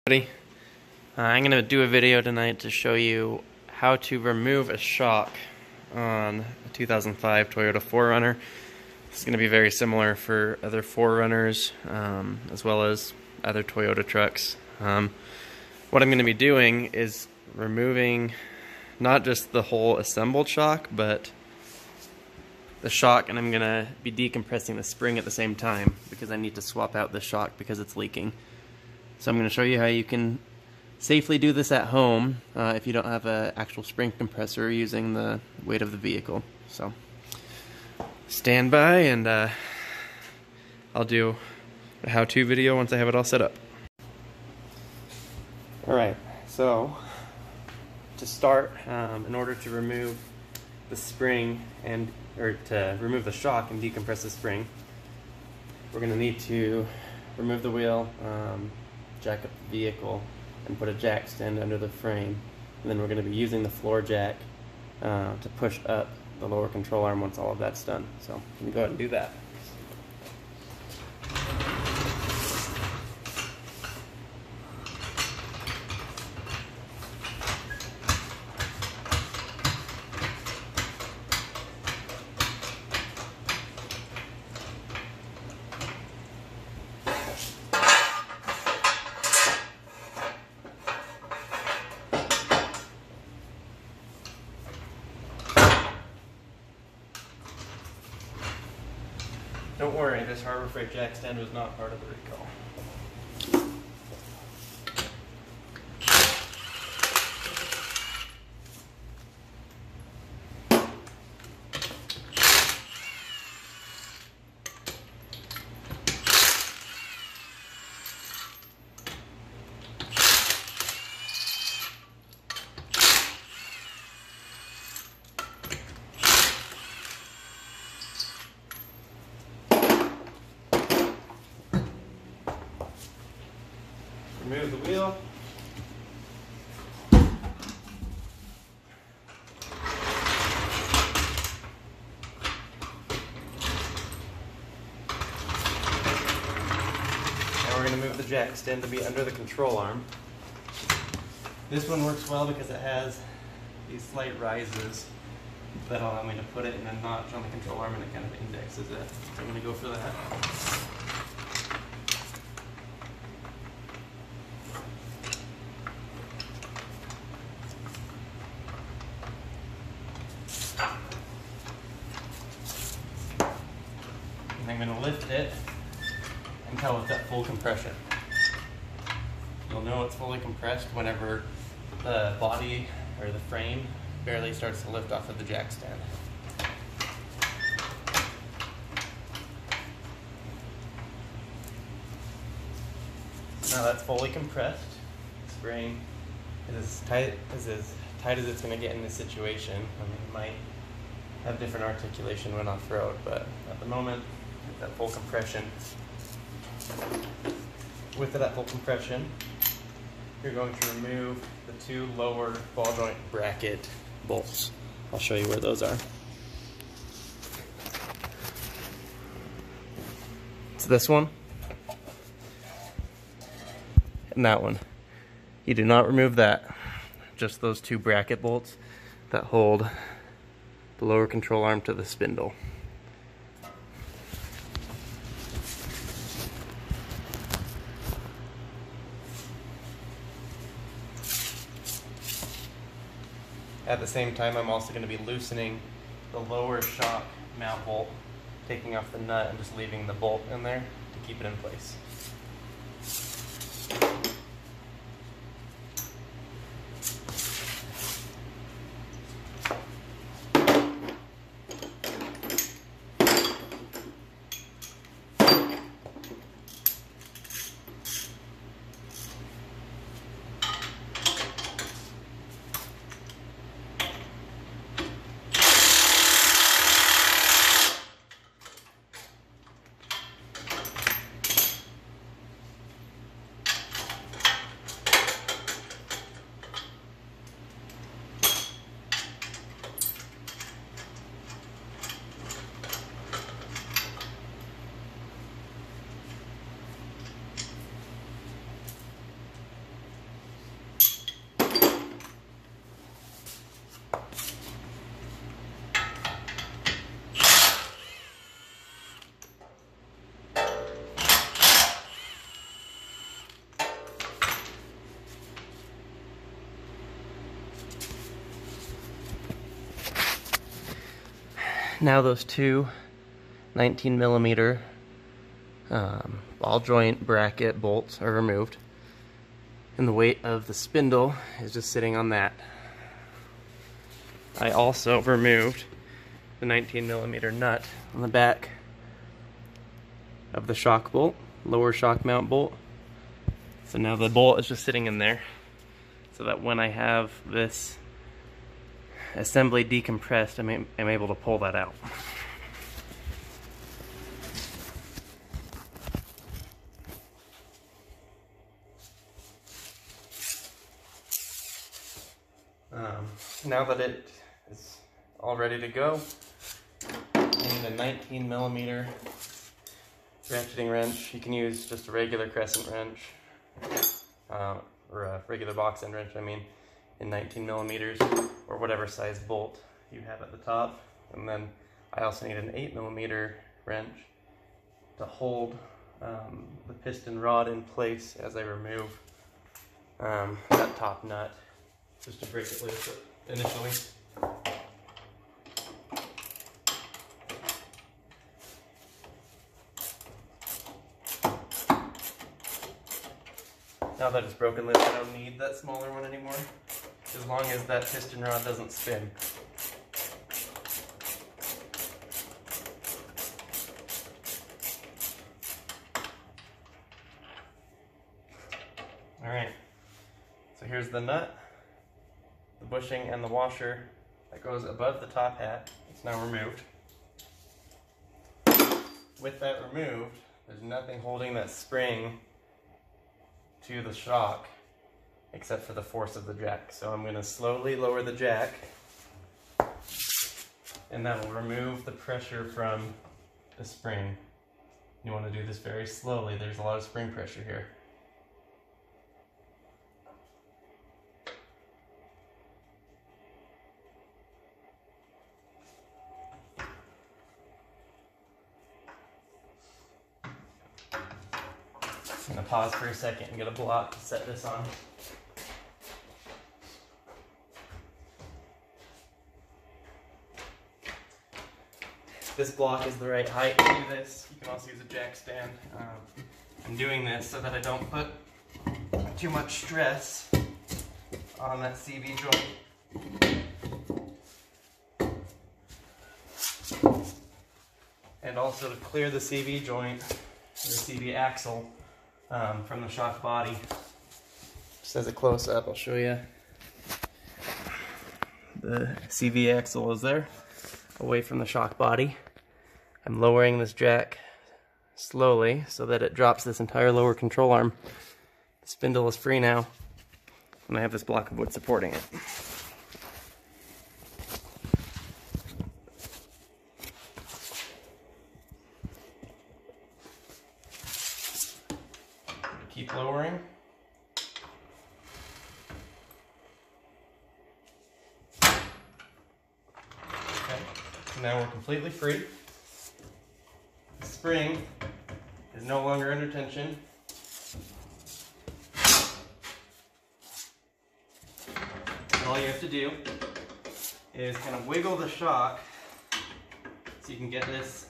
I'm going to do a video tonight to show you how to remove a shock on a 2005 Toyota 4Runner. It's going to be very similar for other 4Runners as well as other Toyota trucks. What I'm going to be doing is removing not just the whole assembled shock, but the shock, and I'm going to be decompressing the spring at the same time because I need to swap out the shock because it's leaking. So I'm going to show you how you can safely do this at home if you don't have an actual spring compressor using the weight of the vehicle. So stand by and I'll do a how-to video once I have it all set up. Alright, so to start, in order to remove the spring or to remove the shock and decompress the spring, we're going to need to remove the wheel, jack up the vehicle, and put a jack stand under the frame. And then we're going to be using the floor jack to push up the lower control arm once all of that's done. So let me go ahead and do that. Don't worry, this Harbor Freight jack stand was not part of the recall. Remove the wheel. Now we're going to move the jack stand to be under the control arm. This one works well because it has these slight rises that allow me to put it in a notch on the control arm, and it kind of indexes it. So I'm going to go for that. I'm going to lift it until it's at full compression. You'll know it's fully compressed whenever the body or the frame barely starts to lift off of the jack stand. Now that's fully compressed. The spring is as tight as it's going to get in this situation. I mean, it might have different articulation when off-road, but at the moment, with that full compression, you're going to remove the two lower ball joint bracket bolts. I'll show you where those are. It's this one and that one. You do not remove that, just those two bracket bolts that hold the lower control arm to the spindle. At the same time, I'm also going to be loosening the lower shock mount bolt, taking off the nut and just leaving the bolt in there to keep it in place. Now those two 19 millimeter ball joint bracket bolts are removed, and the weight of the spindle is just sitting on that. I also removed the 19 millimeter nut on the back of the shock bolt, lower shock mount bolt. So now the bolt is just sitting in there, so that when I have this assembly decompressed, I'm able to pull that out. Now that it is all ready to go, I need a 19 millimeter ratcheting wrench. You can use just a regular crescent wrench, or a regular box end wrench, I mean, in 19 millimeters, or whatever size bolt you have at the top. And then I also need an 8 millimeter wrench to hold the piston rod in place as I remove that top nut, just to break it loose initially. Now that it's broken loose, I don't need that smaller one anymore, as long as that piston rod doesn't spin. Alright, so here's the nut, the bushing, and the washer that goes above the top hat. It's now removed. With that removed, there's nothing holding that spring to the shock except for the force of the jack. So I'm going to slowly lower the jack, and that will remove the pressure from the spring. You want to do this very slowly. There's a lot of spring pressure here. I'm going to pause for a second and get a block to set this on. This block is the right height to do this. You can also use a jack stand. I'm doing this so that I don't put too much stress on that CV joint. And also to clear the CV joint, or the CV axle, from the shock body. Just as a close-up, I'll show you. The CV axle is there, away from the shock body. I'm lowering this jack slowly so that it drops this entire lower control arm. The spindle is free now, and I have this block of wood supporting it. Keep lowering. Okay, so now we're completely free. The spring is no longer under tension. And all you have to do is kind of wiggle the shock so you can get this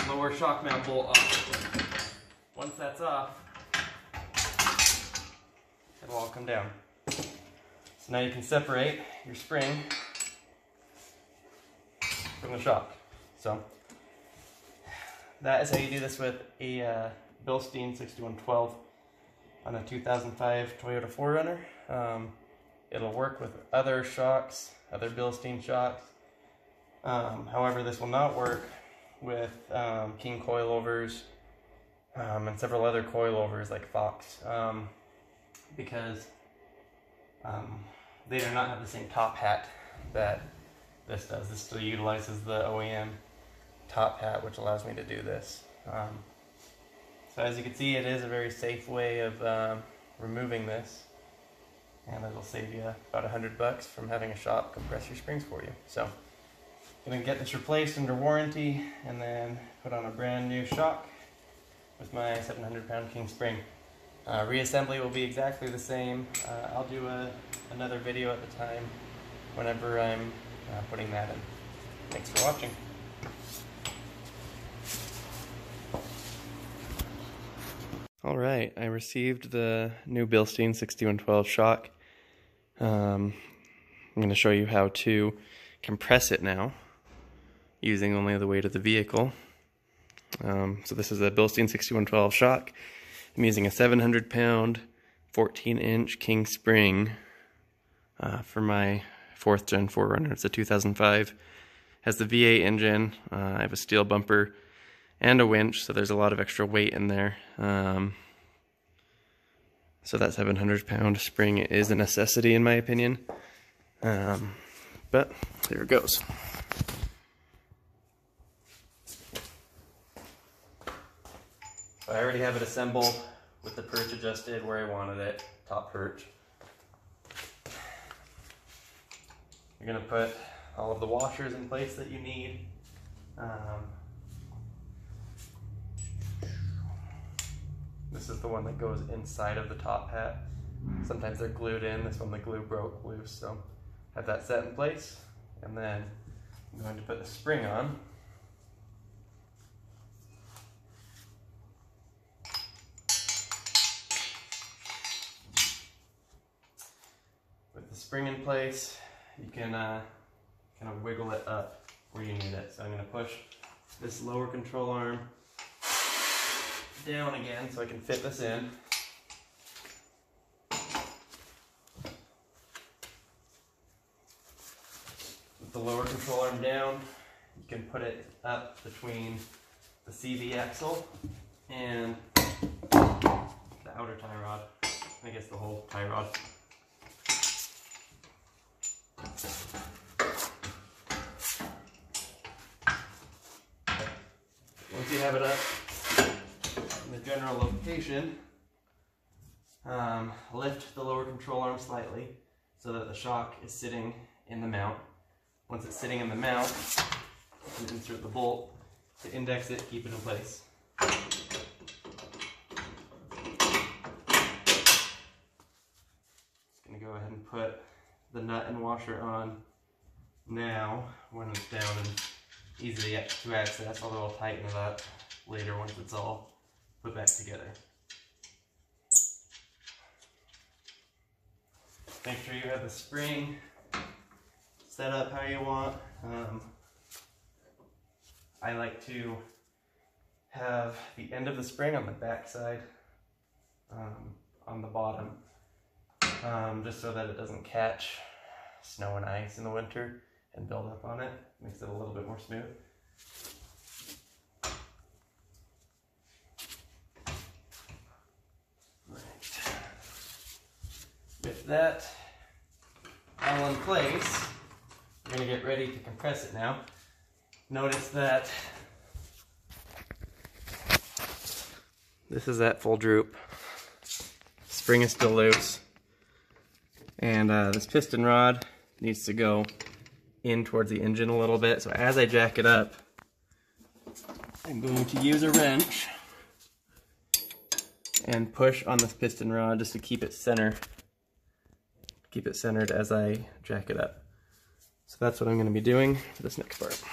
lower shock mount bolt off. Once that's off, it'll all come down. So now you can separate your spring from the shock. So that is how you do this with a Bilstein 6112 on a 2005 Toyota 4Runner. It'll work with other shocks, other Bilstein shocks. However, this will not work with King coilovers and several other coilovers like Fox, because they do not have the same top hat that this does. This still utilizes the OEM top hat, which allows me to do this. So as you can see, it is a very safe way of removing this, and it'll save you about $100 from having a shop compress your springs for you. So I'm going to get this replaced under warranty and then put on a brand new shock with my 700-pound King spring. Reassembly will be exactly the same. I'll do another video at the time whenever I'm putting that in. Thanks for watching. Alright, I received the new Bilstein 6112 shock. I'm going to show you how to compress it now, using only the weight of the vehicle. So this is a Bilstein 6112 shock. I'm using a 700 pound 14-inch king spring for my 4th gen 4Runner. It's a 2005. Has the V8 engine. I have a steel bumper and a winch, so there's a lot of extra weight in there. So that 700 pound spring is a necessity in my opinion. But there it goes. So I already have it assembled with the perch adjusted where I wanted it, top perch. You're going to put all of the washers in place that you need. This is the one that goes inside of the top hat. Sometimes they're glued in. This one the glue broke loose, so have that set in place. And then I'm going to put the spring on. With the spring in place, you can kind of wiggle it up where you need it. So I'm going to push this lower control arm down again so I can fit this in. With the lower control arm down, you can put it up between the CV axle and the outer tie rod. I guess the whole tie rod. Once you have it up in the general location, lift the lower control arm slightly so that the shock is sitting in the mount. Once it's sitting in the mount, you can insert the bolt to index it, keep it in place. Just going to go ahead and put the nut and washer on now when it's down and easy to access, although I'll tighten it up later once it's all put back together. Make sure you have the spring set up how you want. I like to have the end of the spring on the back side, on the bottom, just so that it doesn't catch snow and ice in the winter and build up on it. Makes it a little bit more smooth. Right. With that all in place, we're going to get ready to compress it now. Notice that this is at full droop. Spring is still loose. And this piston rod needs to go in towards the engine a little bit. So as I jack it up, I'm going to use a wrench and push on this piston rod just to keep it centered as I jack it up. So that's what I'm going to be doing for this next part.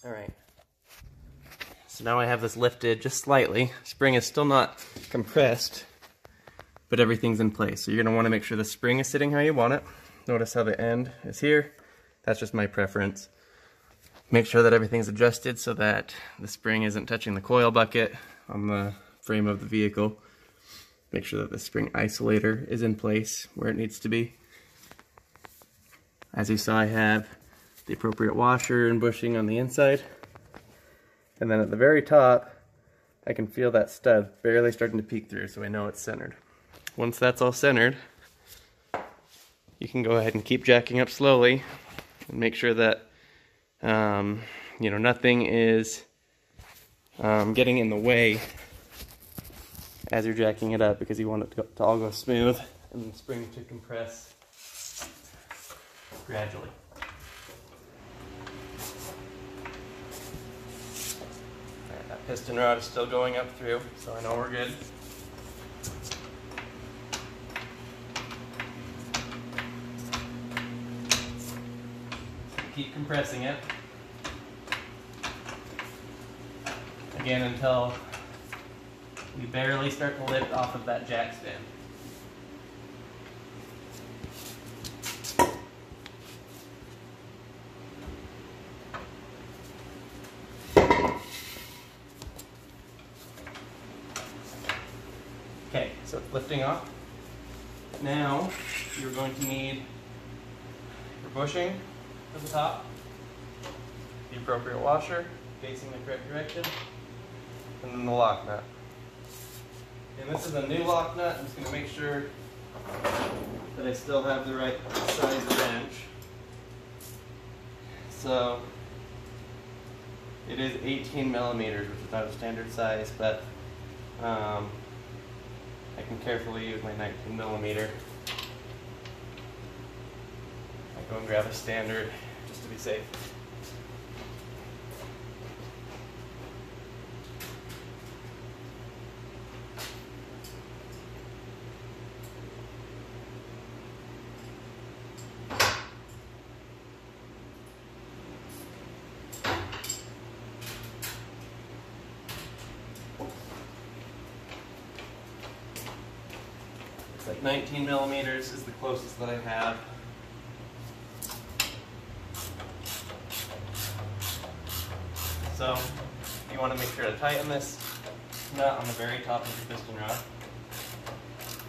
Alright, so now I have this lifted just slightly. Spring is still not compressed, but everything's in place. So you're going to want to make sure the spring is sitting how you want it. Notice how the end is here. That's just my preference. Make sure that everything's adjusted so that the spring isn't touching the coil bucket on the frame of the vehicle. Make sure that the spring isolator is in place where it needs to be. As you saw, I have the appropriate washer and bushing on the inside. And then at the very top, I can feel that stud barely starting to peek through, so I know it's centered. Once that's all centered, you can go ahead and keep jacking up slowly and make sure that nothing is getting in the way as you're jacking it up, because you want it to all go smooth and the spring to compress gradually. Alright, that piston rod is still going up through, so I know we're good. Keep compressing it. Again, until we barely start to lift off of that jack stand. Okay, so it's lifting off. Now you're going to need your bushing at the top, the appropriate washer facing the correct direction, and then the lock nut. And this is a new lock nut. I'm just going to make sure that I still have the right size wrench. So it is 18 millimeters, which is not a standard size, but I can carefully use my 19 millimeter. I go and grab a standard just to be safe. It's like 19 millimeters is the closest that I have. So you want to make sure to tighten this nut on the very top of your piston rod.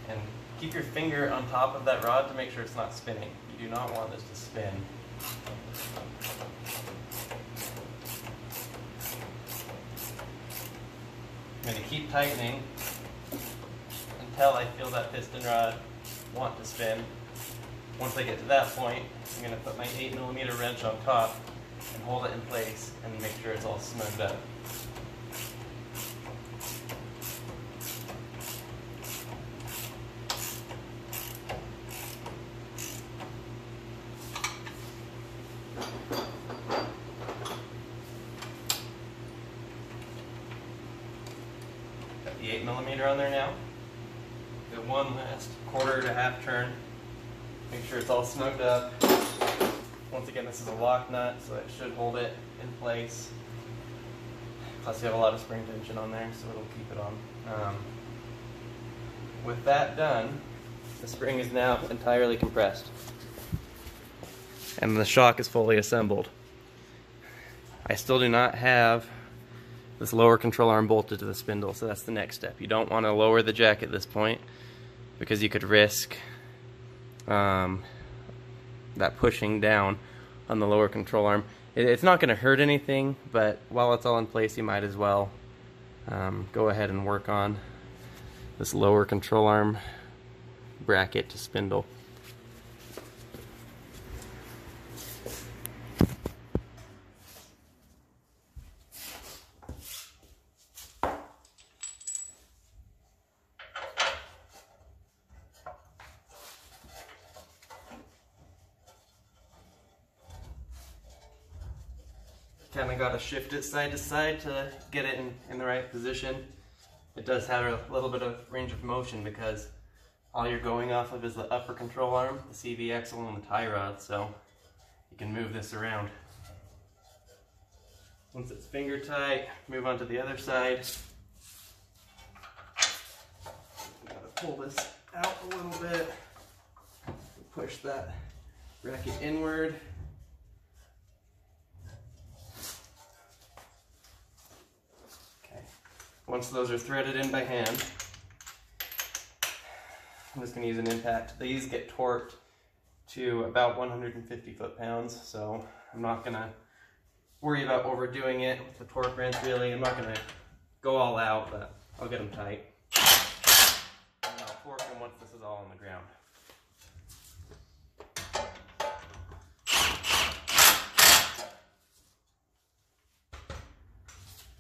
And keep your finger on top of that rod to make sure it's not spinning. You do not want this to spin. I'm going to keep tightening until I feel that piston rod want to spin. Once I get to that point, I'm going to put my 8 millimeter wrench on top and hold it in place and make sure it's all smoothed up. Got the 8 millimeter on there now. Do one last quarter to half turn. Make sure it's all smoothed up. Once again, this is a lock nut, so it should hold it in place. Plus you have a lot of spring tension on there, so it'll keep it on. With that done, the spring is now entirely compressed. And the shock is fully assembled. I still do not have this lower control arm bolted to the spindle, so that's the next step. You don't want to lower the jack at this point, because you could risk that pushing down on the lower control arm. It's not going to hurt anything, but while it's all in place, you might as well go ahead and work on this lower control arm bracket to spindle. Kind of got to shift it side to side to get it in the right position. It does have a little bit of range of motion because all you're going off of is the upper control arm, the CV axle, and the tie rod, so you can move this around. Once it's finger tight, move on to the other side. Gotta pull this out a little bit. Push that bracket inward. once those are threaded in by hand, I'm just going to use an impact. These get torqued to about 150 foot-pounds, so I'm not going to worry about overdoing it with the torque wrench really. I'm not going to go all out, but I'll get them tight. And I'll torque them once this is all on the ground.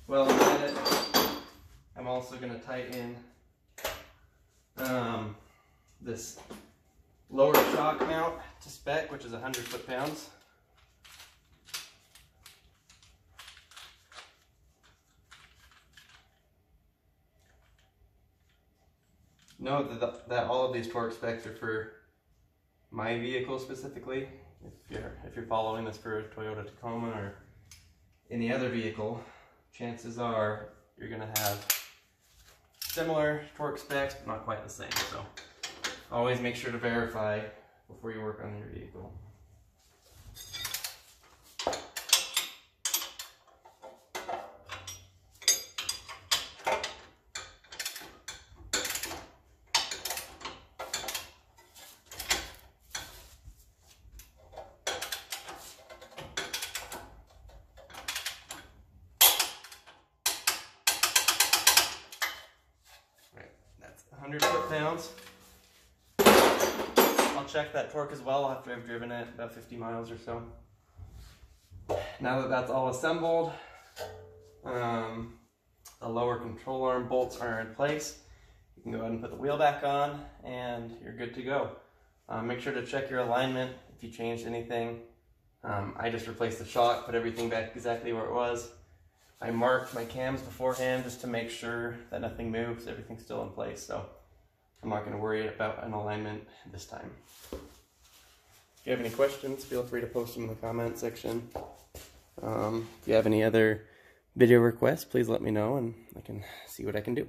Well, I'm at it. I'm also going to tighten this lower shock mount to spec, which is 100 foot-pounds. Note that all of these torque specs are for my vehicle specifically. If you're following this for a Toyota Tacoma or any other vehicle, chances are you're going to have similar torque specs, but not quite the same. So always make sure to verify before you work on your vehicle. That's 100 foot-pounds. I'll check that torque as well after I've driven it about 50 miles or so. Now that that's all assembled, the lower control arm bolts are in place. You can go ahead and put the wheel back on and you're good to go. Make sure to check your alignment if you changed anything. I just replaced the shock, put everything back exactly where it was. I marked my cams beforehand just to make sure that nothing moves, everything's still in place, so I'm not going to worry about an alignment this time. If you have any questions, feel free to post them in the comment section. If you have any other video requests, please let me know and I can see what I can do.